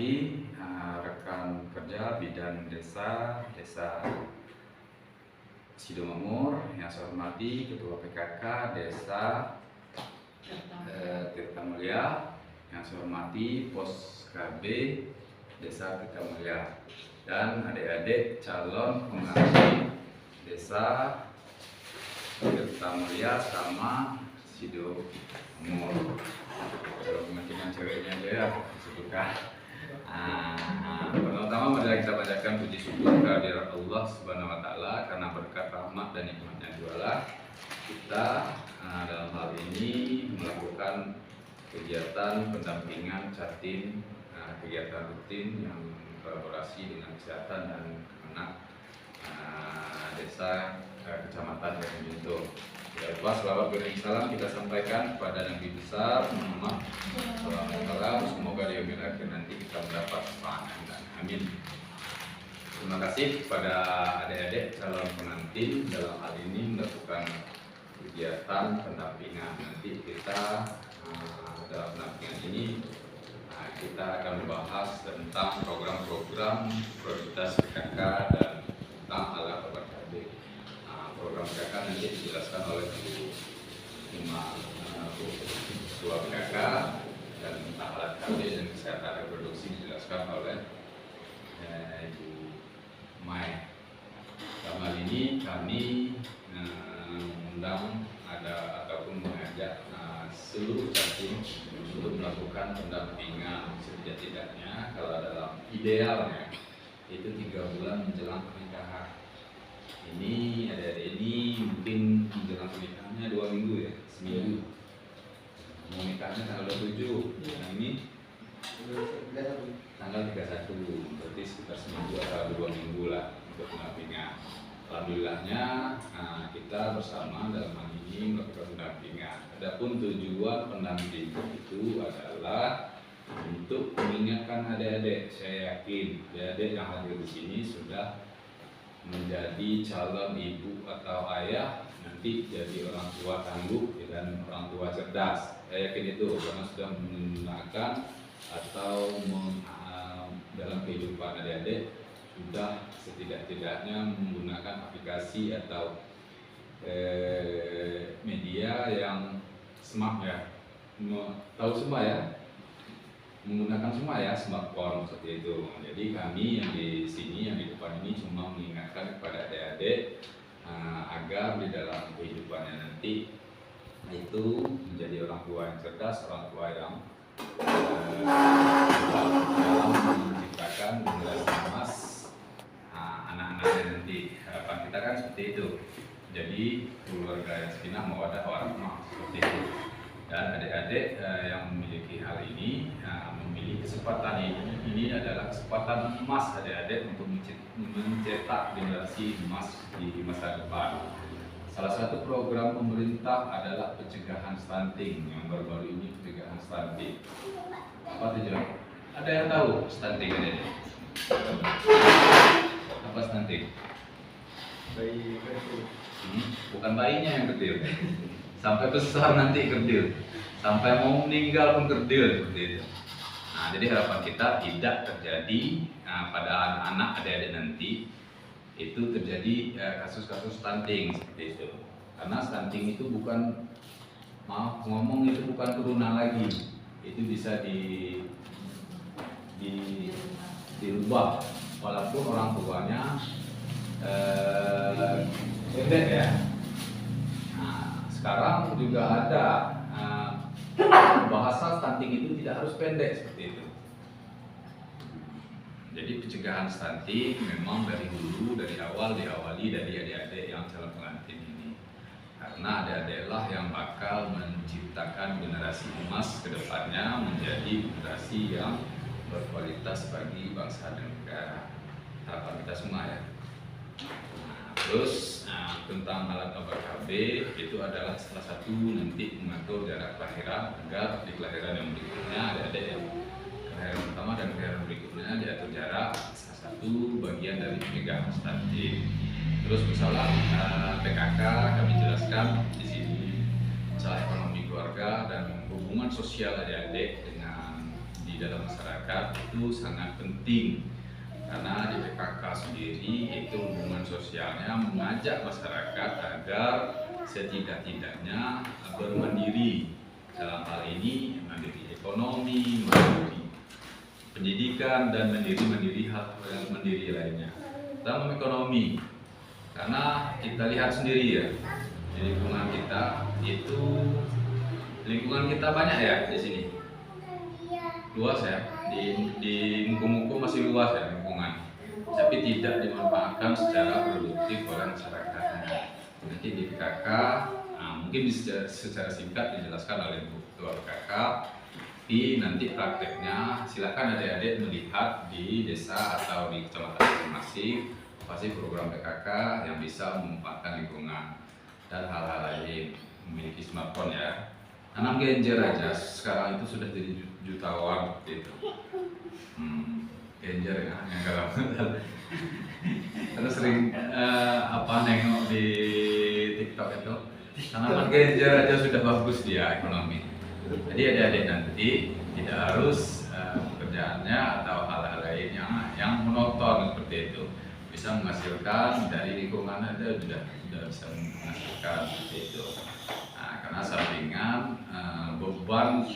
hormati rekan kerja bidang desa Sidomakmur, yang saya hormati Ketua PKK Desa Tirtamulia, yang saya hormati Pos KB Desa Tirtamulia, dan adik-adik calon pengantin Desa Tirtamulia sama Sidomakmur. Kalau pengantinan ceweknya aja ya disebutkan. Pertama marilah kita bacakan puji syukur kehadirat Allah Subhanahu wa Ta'ala, karena berkat rahmat dan nikmatnya jualah kita dalam hal ini melakukan kegiatan pendampingan Jatim, kegiatan rutin yang kolaborasi dengan kesehatan dan anak desa kecamatan Yakinjunto. Selawat beriring salam kita sampaikan kepada Nabi besar Muhammad SAW. Semoga di yaumil akhir nanti kita mendapat pahala. Amin. Terima kasih kepada adik-adik calon pengantin dalam hal ini melakukan kegiatan pendampingan. Nanti kita dalam pendampingan ini kita akan membahas tentang program-program prioritas PKK dan tentang alat obat KB. Program PKK nanti dijelaskan oleh Ketua PKK, dan tentang alat KB dan kesehatan reproduksi dijelaskan oleh Ibu Mai. Dalam hal ini kami mengundang ataupun mengajak seluruh Jatim untuk melakukan pendampingan setidak-tidaknya, kalau dalam idealnya itu 3 bulan menjelang pernikahan. Ini adik-adik ini mungkin menjelang pernikahannya 2 minggu ya, seminggu. Mau nikahnya tanggal 27, nah ini tanggal 31, berarti sekitar seminggu atau 2 minggu lah untuk pendampingan. Alhamdulillahnya kita bersama dalam hal ini melakukan pendampingan. Adapun tujuan pendampingan itu adalah untuk mengingatkan adik-adik. Saya yakin adik-adik yang hadir di sini sudah menjadi calon ibu atau ayah, nanti jadi orang tua tangguh dan orang tua cerdas. Saya yakin itu karena sudah menggunakan atau dalam kehidupan adik-adik sudah setidak-tidaknya menggunakan aplikasi atau media yang smart ya, tahu semua ya, menggunakan semua ya, smartphone seperti itu. Jadi kami yang di sini, yang di depan ini cuma mengingatkan kepada adik-adik agar di dalam kehidupannya nanti itu menjadi orang tua yang cerdas, orang tua yang dalam menciptakan generasi emas anak-anaknya nanti. Harapan kita kan seperti itu. Jadi keluarga yang sakinah mawaddah warahmah seperti itu. Dan adik-adik yang memiliki hal ini, memilih kesempatan ini adalah kesempatan emas adik-adik untuk mencetak generasi emas di masa depan. Salah satu program pemerintah adalah pencegahan stunting, yang baru-baru ini pencegahan stunting. Apa tujuan? Ada yang tahu stunting adik-adik? Apa stunting? Bayi kecil. Bukan bayinya yang kecil. Sampai besar nanti kerdil, sampai mau meninggal pun kerdil seperti itu. Nah, jadi harapan kita tidak terjadi pada anak-anak adik-adik nanti itu terjadi kasus-kasus stunting seperti itu. Karena stunting itu bukan, maaf ngomong, itu bukan turunan lagi, itu bisa dirubah walaupun orang tuanya pendek ya. Sekarang juga ada bahasa stunting itu tidak harus pendek seperti itu. Jadi pencegahan stunting memang dari dulu, dari awal diawali dari adik-adik yang calon pengantin ini. Karena adik-adik lah yang bakal menciptakan generasi emas ke depannya, menjadi generasi yang berkualitas bagi bangsa dan negara. Harapan kita semua ya. Terus tentang alat obat KB itu adalah salah satu nanti mengatur jarak kelahiran agar di kelahiran yang berikutnya ada yang kelahiran pertama dan kelahiran berikutnya diatur jarak, salah satu bagian dari pencegahan stunting. Terus masalah PKK kami jelaskan di sini, masalah ekonomi keluarga dan hubungan sosial adik-adik dengan di dalam masyarakat itu sangat penting, karena di PKK sendiri itu hubungan sosialnya mengajak masyarakat agar setidak-tidaknya bermandiri, dalam hal ini mandiri ekonomi, mandiri pendidikan, dan mandiri hal yang mandiri lainnya. Dalam ekonomi, karena kita lihat sendiri ya, di lingkungan kita itu, lingkungan kita banyak ya di sini, luas ya, di Mungku-Mungku masih luas ya lingkungan, tapi tidak dimanfaatkan secara produktif oleh masyarakatnya. Nanti di PKK, mungkin secara singkat dijelaskan oleh Bu Ketua PKK, tapi nanti prakteknya silakan adik-adik melihat di desa atau di kecamatan masing-masing apa sih program PKK yang bisa memanfaatkan lingkungan dan hal-hal lain. Memiliki smartphone ya, tanam genjer aja sekarang itu sudah jadi jutawan gitu. Genjer ya, yang kalau terus sering nengok di TikTok itu, tanaman genjer aja sudah bagus dia ekonomi. Jadi adik-adik nanti tidak harus pekerjaannya atau hal-hal lainnya yang monoton seperti itu, bisa menghasilkan dari lingkungan ada sudah bisa menghasilkan seperti itu. Nah, karena sampingan beban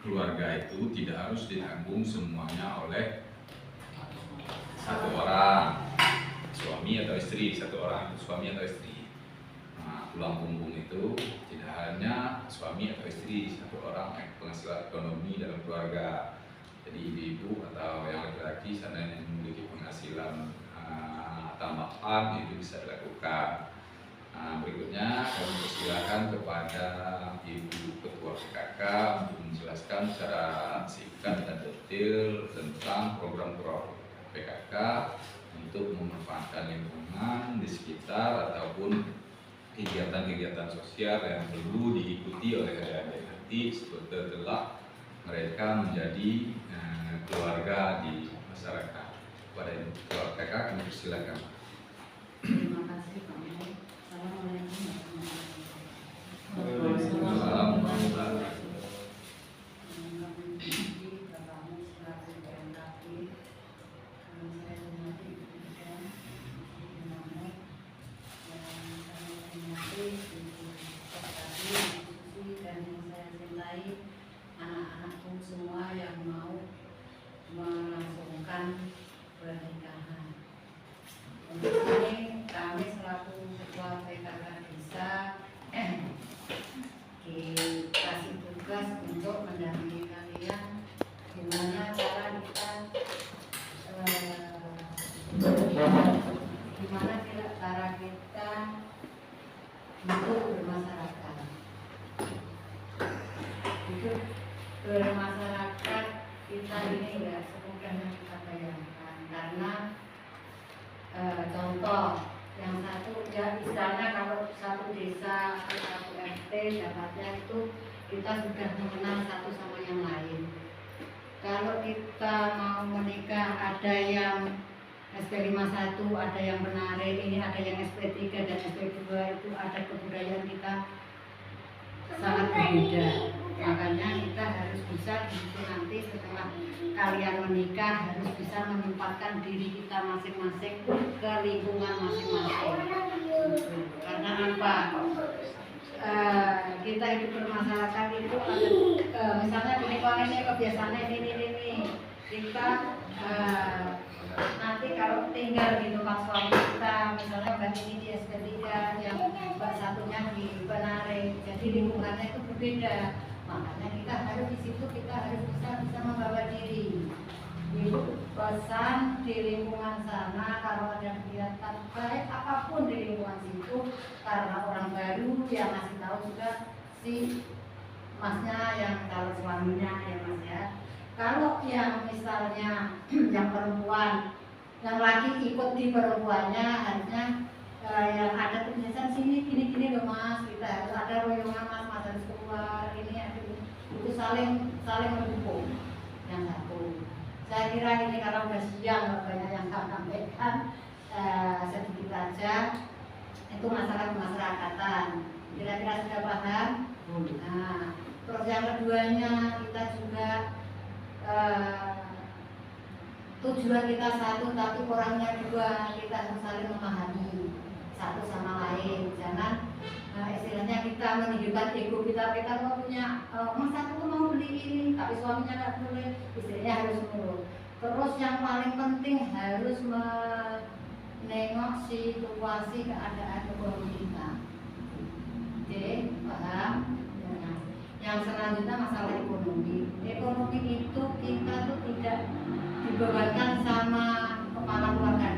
keluarga itu tidak harus ditanggung semuanya oleh satu orang, suami atau istri, satu orang suami atau istri. Tulang punggung itu tidak hanya suami atau istri, satu orang penghasilan ekonomi dalam keluarga. Jadi ibu-ibu atau yang laki-laki sana yang memiliki penghasilan tambahan itu bisa dilakukan. Berikutnya kami persilakan kepada Ibu Ketua PKK untuk menjelaskan secara singkat dan detail tentang program-program PKK untuk memanfaatkan lingkungan di sekitar ataupun kegiatan-kegiatan sosial yang perlu diikuti oleh adik-adik nanti setelah mereka menjadi keluarga di masyarakat. Pada Ketua PKK kami persilakan. Terima kasih Pak Menteri. Assalamualaikum Waalaikumsalam warahmatullahi wabarakatuh. anak-anakku semua yang mau melangsungkan pernikahan. Untuk ini kami selaku Ketua PKK Desa dikasih tugas untuk mendampingi kalian gimana cara kita hidup bermasyarakat. Hidup bermasyarakat kita ini enggak semudah yang kita bayangkan, karena contoh yang satu ya istilahnya kalau satu desa atau satu RT dapatnya itu kita sudah mengenal satu sama yang lain. Kalau kita mau menikah ada yang SP51, ada yang Penare, ini ada yang SP3 dan SP2, itu ada kebudayaan kita sangat berbeda. Makanya kita harus bisa nanti setelah kalian menikah harus bisa menempatkan diri kita masing-masing ke lingkungan masing-masing. Karena apa? Kita hidup bermasyarakat itu ada, misalnya ini kebiasaannya ini kita nanti kalau tinggal di tempat suami kita, misalnya mbak ini di SP3, yang mbak satunya di Penare, jadi lingkungannya itu berbeda. Makanya kita harus di situ kita harus bisa membawa diri. Ibu pesan di lingkungan sana kalau ada kegiatan baik apapun di lingkungan situ, karena orang baru yang ngasih tahu juga si masnya yang kalau suaminya ya mas ya. Kalau yang misalnya yang perempuan, yang laki ikut di perempuannya, harusnya yang ada tulisan sini gini loh mas, kita harus ada royongan mas harus keluar ini itu saling mendukung. Yang satu, saya kira ini karena udah siang banyak yang saya sampaikan, sedikit aja itu masalah kemasyarakatan. Kira-kira sudah paham? Nah, terus yang keduanya kita juga tujuan kita satu tapi orangnya dua, kita harus saling memahami satu sama lain. Jangan istilahnya kita menunjukkan ego kita mau punya mas aku tuh mau beli ini tapi suaminya nggak boleh, istrinya harus nurut. Terus yang paling penting harus menengok situasi keadaan ekonomi kita. Oke, paham? Yang selanjutnya masalah ekonomi. Ekonomi itu kita tuh tidak dibebankan sama kepala keluarga.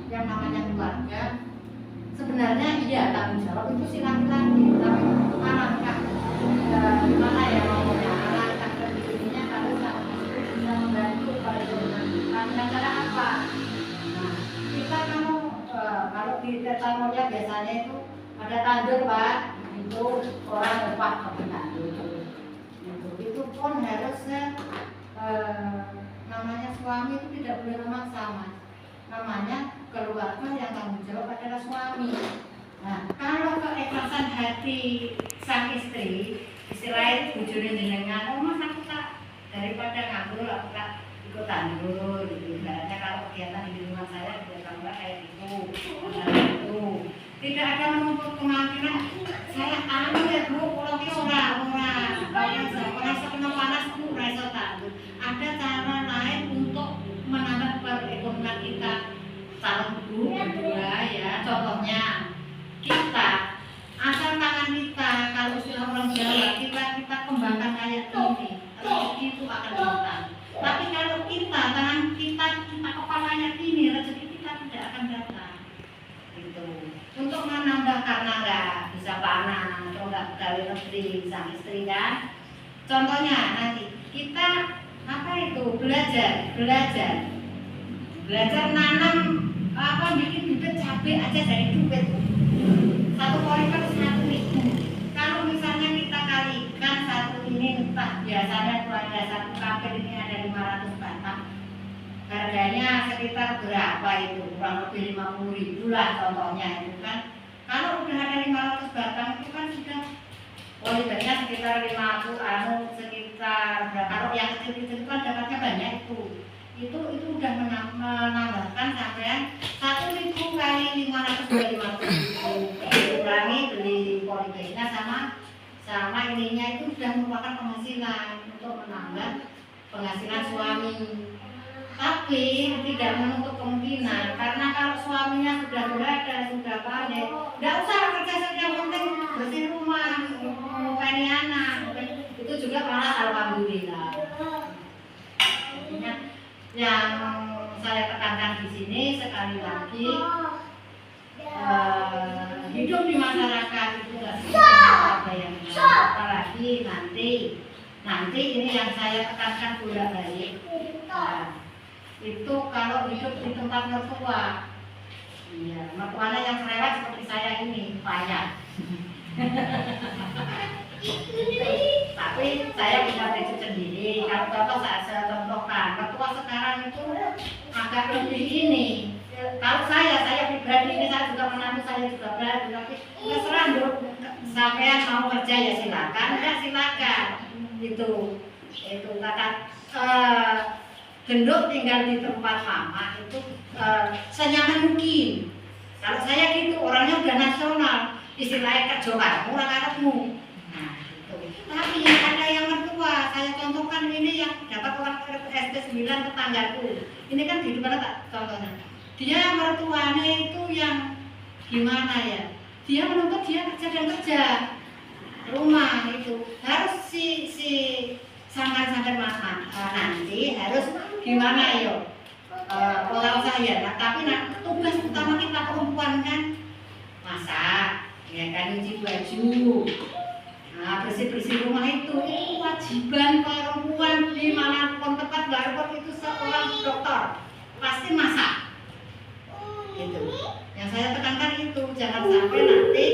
Yang namanya keluarga sebenarnya iya tanggung jawab itu si laki-laki, tapi alangkah gimana ya ngomongnya, alangkah terjadinya kalau bisa membantu pada dengan cara apa? Nah, kita kalau di Tetanolnya biasanya itu ada tandur Pak, itu orang lepas pakai tandur. Itu pun harusnya namanya suami itu tidak boleh memaksa Mas. Namanya keluarga yang tanggung jawab adalah suami. Nah, kalau keikhlasan hati sang istri, istilahnya bujurnya jenengan, oh mas aku tak daripada nganggur aku tak ikut tandur gitu. Ibaratnya kalau kegiatan di rumah saya biasa kayak itu. Tidak ada menuntut kemungkinan saya anu ya Bu, kalau ki ora kena panas Bu, rasa tandur. Ada cara lain untuk menambah perekonomian kita. Calon ibu berdua ya, contohnya kita asal tangan kita, kalau istilah orang Jawa kita kembangkan kayak ini, rezeki itu akan datang. Tapi kalau kita tangan kita kepalanya ini, rezeki kita tidak akan datang. Gitu. Untuk menambah karena nggak bisa panen atau nggak pegawai negeri sang istri kan. Contohnya nanti kita apa itu belajar nanam bikin bibit cabai aja dari duit satu polimer 1.000. Kalau misalnya kita kalikan satu ini entah biasanya itu ada satu kabel ini ada 500 batang, harganya sekitar berapa itu, kurang lebih 50.000 lah contohnya itu kan. Kalau udah ada 500 batang itu kan sudah polimernya sekitar 50 sekitar berapa, kalau yang kecil-kecil kan dapatnya banyak itu udah menambahkan sampai 1.000 kali 500 kali 50.000 kurangi beli polimernya sama ininya, itu sudah merupakan penghasilan untuk menambah penghasilan suami. Tapi tidak menutup kemungkinan karena kalau suaminya sudah berada, sudah pandai, tidak usah kerja saja, yang penting bersih rumah, mengupaini anak, itu juga malah alhamdulillah. Yang saya tekankan di sini sekali lagi, hidup di masyarakat itu nggak apa yang apalagi nanti ini yang saya tekankan bolak-balik. Itu kalau hidup di tempat mertua, iya, mertuanya yang cerewet seperti saya ini payah. Tapi saya punya prinsip sendiri. Kalau contoh saya contohkan, mertua sekarang itu agak lebih ini. Kalau saya pribadi ini, saya juga menantu, saya juga berani, tapi terserah dulu. Sampai mau kerja ya silakan, enggak silakan. Itu kata gendut tinggal di tempat mama itu senyaman mungkin. Kalau saya gitu, orangnya udah nasional, istilahnya kerja kamu, orang Arabmu. Nah, gitu. Tapi ada yang mertua, saya contohkan ini yang dapat orang SD 9 tetanggaku. Ini kan di mana tak contohnya? Dia mertuanya itu yang gimana ya? Dia menuntut dia kerja rumah itu harus si sangkan nanti harus gimana yo kalau saya tapi tugas utama kita perempuan kan masak ya kan, nyuci baju, bersih rumah itu kewajiban perempuan dimanapun tempat, walaupun itu seorang dokter pasti masak gitu. Yang saya tekankan itu jangan sampai nanti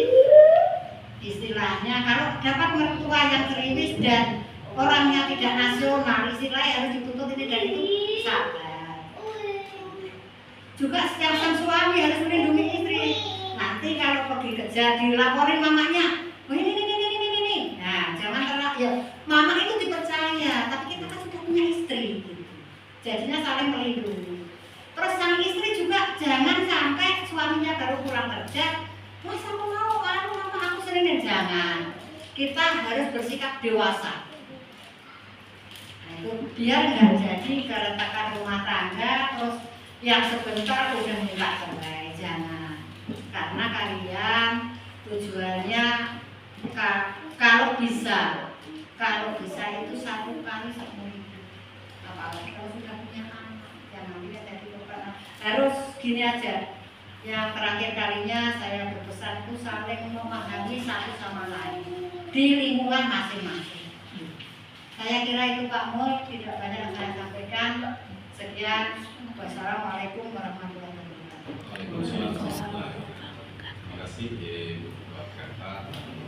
istilahnya kalau dapat mertua yang serius dan orangnya tidak nasional, istilahnya harus dituntut ini dan itu sabar. Juga setiap sang suami harus melindungi istri. Nanti kalau pergi kerja dilaporin mamanya, oh ini. Nah, jangan terlalu ya. Mama itu dipercaya, tapi kita kan sudah punya istri. saling melindungi. Terus sang istri juga jangan sampai suaminya baru pulang kerja, mas aku mau mama aku sering, jangan. Kita harus bersikap dewasa. Nah, itu biar nggak jadi keretakan rumah tangga, terus yang sebentar udah minta cerai, jangan. Karena kalian tujuannya kalau bisa itu 1 kali seumur hidup. Apalagi kalau sudah punya anak, jangan dia jadi beban. Harus gini aja. Yang terakhir kalinya saya berpesan itu saling memahami satu sama lain di lingkungan masing-masing. Saya kira itu Pak Mul, tidak banyak yang saya sampaikan. Sekian. Wassalamualaikum warahmatullahi wabarakatuh. Waalaikumsalam warahmatullahi wabarakatuh. Terima kasih Ibu Kata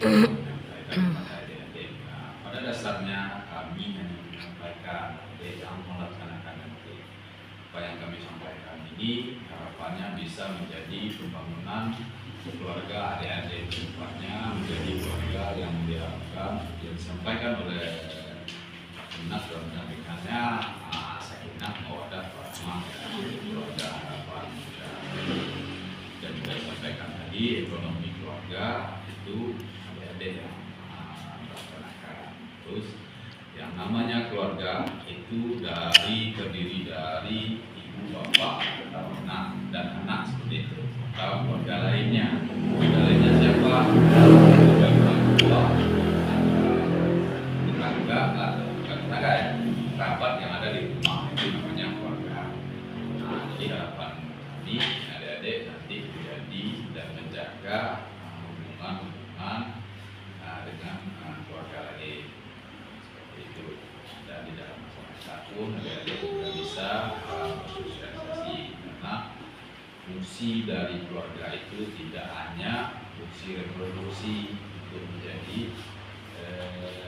berkaitan pada adik-adik. Pada dasarnya kami hanya menyampaikan yang melaksanakan nanti apa yang kami sampaikan ini harapannya bisa menjadi pembangunan keluarga adik-adik kedepannya, menjadi keluarga yang diharapkan yang disampaikan oleh Kemenak dalam pendampingannya sakinah mawaddah warahmah, keluarga harapan dan juga disampaikan tadi ekonomi keluarga itu adik-adik yang melaksanakan. Terus yang namanya keluarga itu terdiri dari ibu, bapak, anak dan anak seperti itu. Atau keluarga lainnya siapa? Orang tua, tetangga atau bukan tetangga ya, kerabat yang ada di rumah itu namanya keluarga. Nah, jadi harapan kami adik-adik nanti menjadi dan menjaga hubungan dengan keluarga lain seperti itu. Dan di dalam masyarakat pun adik-adik juga bisa bersosialisasi karena fungsi dari keluarga itu tidak hanya fungsi reproduksi untuk menjadi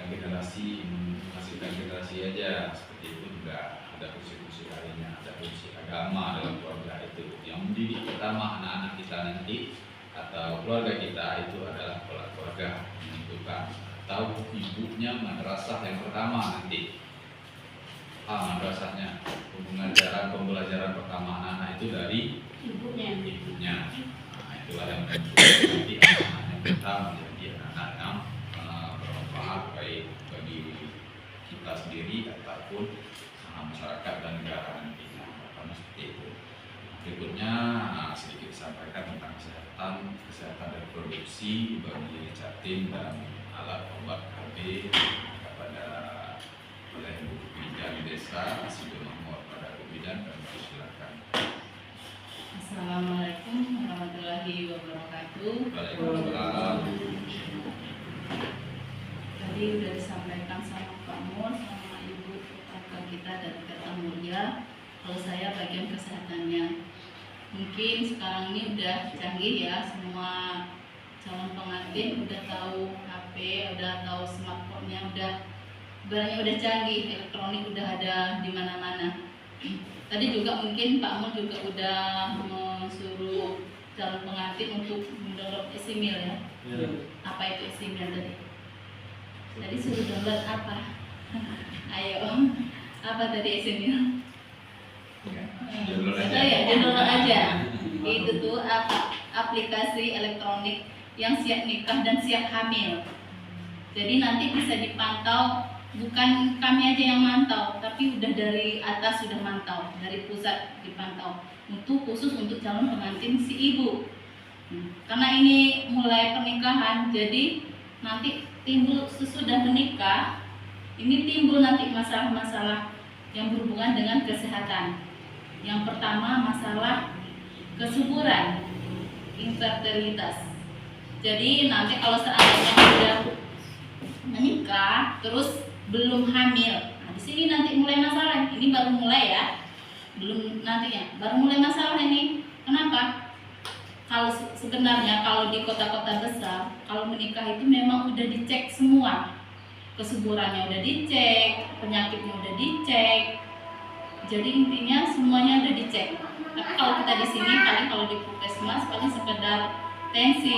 generasi, menghasilkan generasi aja, seperti itu juga ada fungsi-fungsi lainnya, ada fungsi agama dalam keluarga itu. Yang mendidik pertama anak-anak kita nanti atau keluarga kita itu adalah keluarga yang menentukan, atau ibunya madrasah yang pertama nanti. Madrasahnya pembelajaran pertama anak-anak itu dari ibunya. Nah, itulah yang nanti anak-anak kita menjadi anak yang bermanfaat baik bagi kita sendiri ataupun masyarakat dan negara nanti. Karena seperti itu. Berikutnya sedikit sampaikan tentang kesehatan reproduksi bagi jatim dan alat obat KB kepada oleh Ibu Bidan Desa Sido Mahmud pada Ibu Bidan, dan silakan. Assalamualaikum warahmatullahi wabarakatuh. Waalaikumsalam. Tadi sudah disampaikan sama Pak Mul, sama Ibu kakak kita dari Kata Mulia. Kalau saya bagian kesehatannya, mungkin sekarang ini udah canggih ya, semua calon pengantin udah tahu HP, udah tahu smartphone-nya, barangnya udah canggih, elektronik udah ada di mana-mana. Tadi juga mungkin Pak Mul juga udah mensuruh calon pengantin untuk mendownload e-mail ya. Apa itu e-mail tadi? Tadi suruh download apa? Ayo, apa tadi e-mail? Download aja. Itu tuh apa? Aplikasi elektronik yang siap nikah dan siap hamil. Jadi nanti bisa dipantau. Bukan kami aja yang mantau, tapi udah dari atas sudah mantau, dari pusat dipantau. Khusus untuk calon pengantin si ibu. Karena ini mulai pernikahan, jadi nanti timbul sesudah menikah, ini timbul nanti masalah-masalah yang berhubungan dengan kesehatan. Yang pertama masalah kesuburan, infertilitas. Jadi nanti kalau seandainya sudah menikah, terus belum hamil. Nah, di sini nanti mulai masalah. Ini baru mulai ya. Belum nantinya. Baru mulai masalah ini. Kenapa? Kalau sebenarnya kalau di kota-kota besar, kalau menikah itu memang udah dicek semua. Kesuburannya udah dicek, penyakitnya udah dicek. Jadi intinya semuanya udah dicek. Tapi kalau kita di sini paling kalau di puskesmas paling sekedar tensi,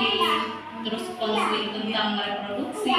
terus konseling tentang reproduksi.